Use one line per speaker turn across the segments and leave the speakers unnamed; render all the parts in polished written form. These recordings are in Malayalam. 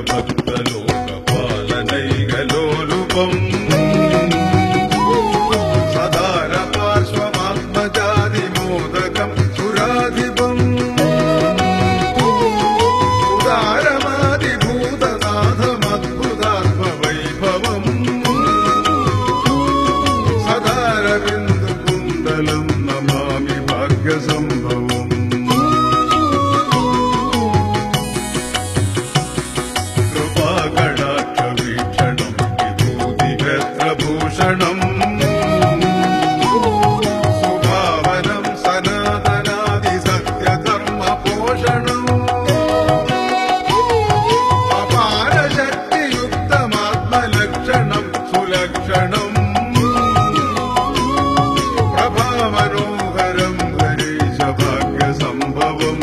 ഭക്തലോകപാലനൈകലോലുപം സദാരപാർശ്വമാത്മജാതിമോദകം സുരാധിപം ഉദാരമാതിഭൂതനാഥമദ്ഭുതാത്മവൈഭവം സദാരബിന്ദുകുണ്ടലം നമാമി ഭാഗ്യസംഭവം ഭൂഷണം സുഭാവനം സനാതനാദി സത്യധർമ്മ പോഷണം അപാരശക്തിയുക്തമാത്മലക്ഷണം സുലക്ഷണം പ്രഭാമനോഹരം ഹരീശ ഭാഗ്യസംഭവം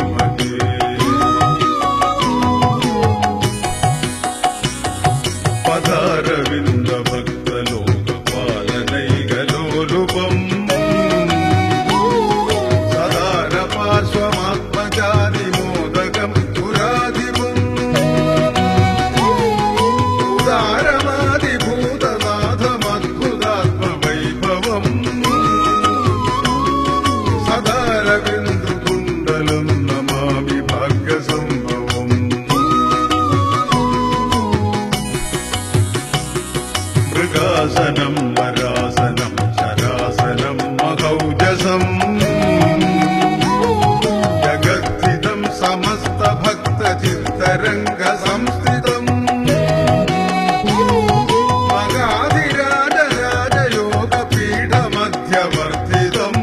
പദാരവിന്ദ ഭക്തലോകപാലനൈകലോലുപം സദാരപാർശ്വമാത്മജാതിമോദകം സുരാധിപം ഉദാരമാതിഭൂതനാഥമദ്ഭുതാത്മവൈഭവം സദാരബിന്ദുകുണ്ടലം നമാമി ഭാഗ്യസംഭവം മൃഗാസനം വരാസനം ശരാസനം മഹൗജസം ജഗദ്ധിതം സമസ്തഭക്തചിത്തരംഗ സംസ്ഥിതം മഗാധിരാജരാജയോഗപീഠമധ്യവർത്തിതം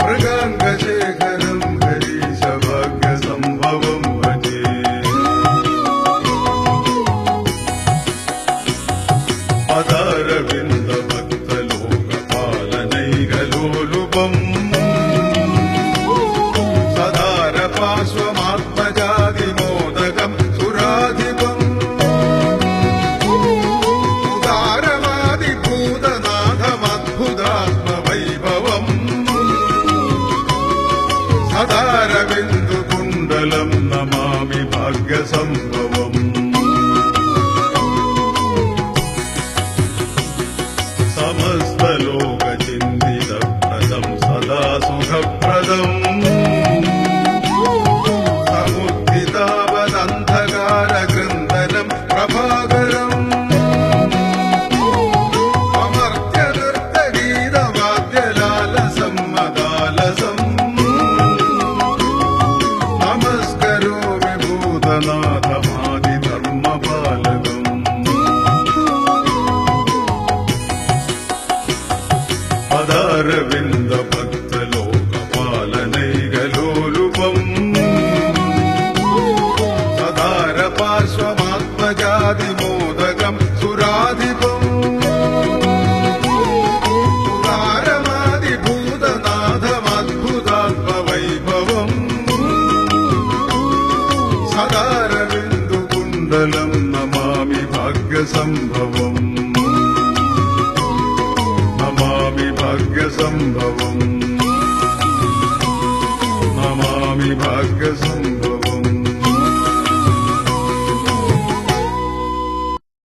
മൃഗാംഗശേഖരം ഹരീശ ഭാഗ്യസംഭവം ഭജേ പദാരവിന്ദ ഭക്തലോകപാലനൈകലോലുപം സദാരപാർശ്വമാത്മജാതിമോദകം സുരാധിപം ഉദാരമാതിഭൂതനാഥമദ്ഭുതാത്മവൈഭവം സദാരബിന്ദുകുണ്ടലം നമാമി ഭാഗ്യസംഭവം സമസ്തലോകചിന്തിതപ്രദം സദാ സുഖപ്രദം സമുദ്ധിതാവദന്ധകാരകൃന്ദനം പ്രഭാകരം അമർത്യനൃത്തഗീതവാദ്യലാലസം മദാലസം നമസ്കരോമി ഭൂതനാഥമാദിധർമ്മപാലകം പദാരവിന്ദ ഭക്തലോകപാലനൈകലോലുപം സദാരപാർശ്വമാത്മജാതിമോദകം സുരാധിപം ഉദാരമാതിഭൂതനാഥമദ്ഭുതാത്മവൈഭവം സദാരബിന്ദുകുണ്ടലം നമാമി ഭാഗ്യസംഭവം നമാമി ഭാഗ്യസംഭവം നമാമി ഭാഗ്യസംഭവം